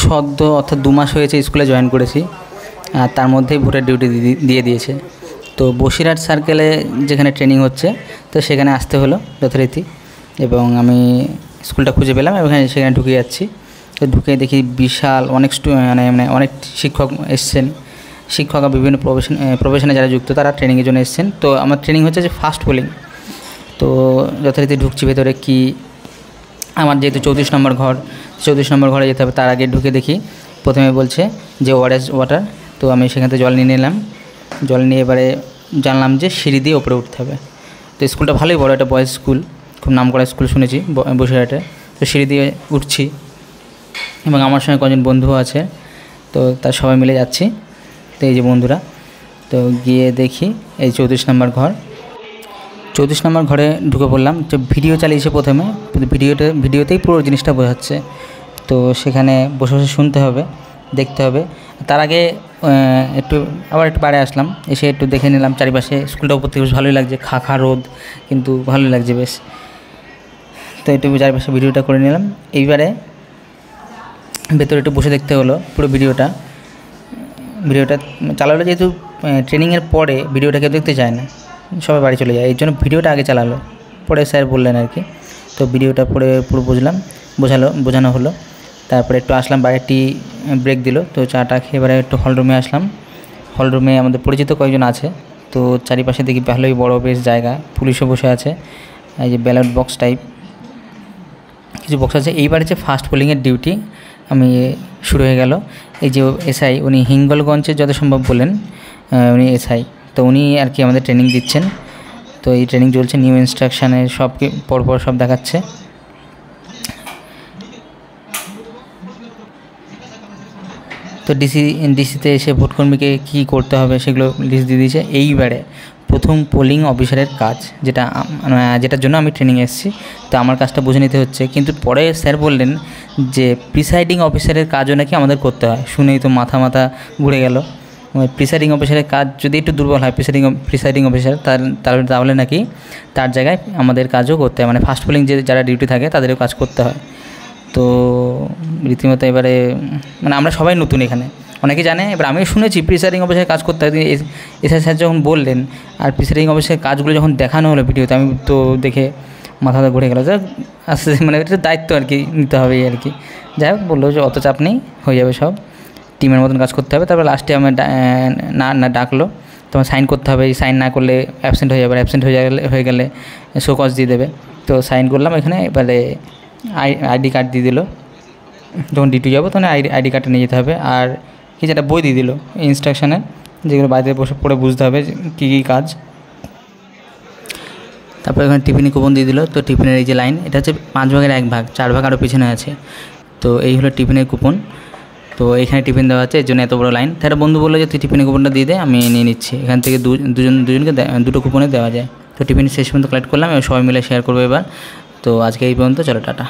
সদ্য অর্থাৎ 2 মাস হয়েছে স্কুলে জয়েন করেছি, আর তার মধ্যেই ভোটের ডিউটি দিয়ে দিয়েছে। তো বসিরহাট সার্কেলে যেখানে ট্রেনিং হচ্ছে, তো সেখানে আসতে হলো যথারীতি, এবং আমি স্কুলটা খুঁজে পেলাম এবং সেখানে ঢুকে যাচ্ছি। তো ঢুকে দেখি বিশাল অনেক মানে অনেক শিক্ষক এসছেন, শিক্ষকরা বিভিন্ন প্রফেশনে যারা যুক্ত তারা ট্রেনিংয়ের জন্য এসছেন। তো আমার ট্রেনিং হচ্ছে যে ফাস্ট পোলিং। তো যথারীতি ঢুকছি ভেতরে, কি আমার যেহেতু 34 নম্বর ঘর, 34 নম্বর ঘরে যেতে হবে। তার আগে ঢুকে দেখি প্রথমে বলছে যে ওআরএস ওয়াটার। তো আমি সেখান থেকে জল নিয়ে নিলাম। জল নিয়ে এবারে জানলাম যে সিঁড়ি দিয়ে ওপরে উঠতে হবে। তো স্কুলটা ভালোই বড়, একটা বয়েজ স্কুল, খুব নাম করা স্কুল শুনেছি বসিরহাটে। তো সিঁড়ি দিয়ে উঠছি এবং আমার সঙ্গে কজন বন্ধুও আছে, তো তার সবাই মিলে যাচ্ছি। তো এই যে বন্ধুরা, তো গিয়ে দেখি এই 34 নম্বর ঘর। 34 নম্বর ঘরে ঢুকে পড়লাম। তো ভিডিও চালিয়েছে প্রথমে, ভিডিওতেই পুরো জিনিসটা বোঝাচ্ছে। তো সেখানে বসে বসে শুনতে হবে, দেখতে হবে। তার আগে একটু বাইরে আসলাম, এসে একটু দেখে নিলাম চারিপাশে। স্কুলটা উপর থেকে বেশ ভালোই লাগছে, খা রোদ, কিন্তু ভালোই লাগছে বেশ। তো একটু চারিপাশে ভিডিওটা করে নিলাম। এইবারে ভেতরে একটু বসে দেখতে হলো পুরো ভিডিওটা চালালো। যেহেতু ট্রেনিংয়ের পরে ভিডিওটা কেউ দেখতে চায় না, সবাই বাড়ি চলে যায়, এই জন্য ভিডিওটা আগে চালালো, পরে স্যার বললেন আর কি। তো ভিডিওটা পরে পুরো বোঝানো হলো। তারপরে একটু আসলাম বাইরে, টি ব্রেক দিল। তো চাটা খেয়ে এবারে একটু হলরুমে আসলাম। হলরুমে আমাদের পরিচিত কয়েকজন আছে। তো চারিপাশে দেখি ভালোই বড় বেশ জায়গা, পুলিশও বসে আছে, এই যে ব্যালট বক্স টাইপ কিছু বক্স আছে। এইবারে যে ফাস্ট পোলিংয়ের ডিউটি আমি শুরু হয়ে গেল। এই যে এসআই, উনি হিঙ্গলগঞ্জের যত সম্ভব বলেন, উনি এসআই। তো উনি আর কি আমাদের ট্রেনিং দিচ্ছেন। তো এই ট্রেনিং চলছে, নিউ ইনস্ট্রাকশানের সব পরপর সব দেখাচ্ছে। তো ডিসিতে এসে ভোটকর্মীকে কী করতে হবে সেগুলো লিস্ট দিয়ে দিয়েছে। এইবারে প্রথম পোলিং অফিসারের কাজ, যেটার জন্য আমি ট্রেনিংয়ে এসেছি, তো আমার কাজটা বুঝে নিতে হচ্ছে। কিন্তু পরে স্যার বললেন যে প্রিসাইডিং অফিসারের কাজও নাকি আমাদের করতে হয়। শুনেই তো মাথা ঘুরে গেল। প্রিসাইডিং অফিসারের কাজ যদি একটু দুর্বল হয়, প্রিসাইডিং অফিসার, তাহলে নাকি তার জায়গায় আমাদের কাজও করতে হয়, মানে ফাস্ট পোলিং যারা ডিউটি থাকে তাদেরও কাজ করতে হয়। তো রীতিমতো এবারে মানে আমরা সবাই নতুন এখানে, অনেকে জানে, এবার আমিও শুনেছি প্রিসাইডিং অফিসারের কাজ করতে হয়। এসআই স্যার যখন বললেন আর প্রিসাইডিং অফিসারের কাজগুলো যখন দেখানো হলো ভিডিওতে, আমি তো দেখে মাথা ঘুরে গেল। যাই হোক, আস্তে মানে এটা দায়িত্ব আর কি নিতে হবে আর কি। যাই হোক, বললো যে অত চাপ নেই, হয়ে যাবে সব, টিমের মতন কাজ করতে হবে। তারপরে লাস্টে আমার ডাকলো, তোমার সাইন করতে হবে, সাইন না করলে অ্যাবসেন্ট হয়ে যাবে, অ্যাবসেন্ট হয়ে গেলে শো কজ দিয়ে দেবে। তো সাইন করলাম এখানে। এবারে আইডি কার্ড দিয়ে দিল, যখন ডিউটি যাবো তখন আইডি কার্ডটা নিয়ে যেতে হবে। আর কি যেটা বই দিয়ে দিল ইনস্ট্রাকশানে, যেগুলো বাড়িতে বসে পড়ে বুঝতে হবে কী কাজ। তারপরে এখানে টিফিনে কুপন দিয়ে দিল। তো টিফিনের এই যে লাইন, এটা হচ্ছে 5 ভাগের 1 ভাগ, 4 ভাগ আরও পিছনে আছে। তো এই হলো টিফিনের কুপন। তো এখানে টিফিন দেওয়া আছে, এর জন্য এত বড় লাইন। তারা বন্ধু বললো যে তুই টিফিনের কুপনটা দিয়ে দে, আমি নিয়ে নিচ্ছি। এখান থেকে দুজনকে 2টো কুপনে দেওয়া যায়। তো টিফিন শেষ পর্যন্ত কালেক্ট করলাম এবং সবাই মিলে শেয়ার করবো এবার। তো আজকে এই পর্যন্ত, চলো টাটা।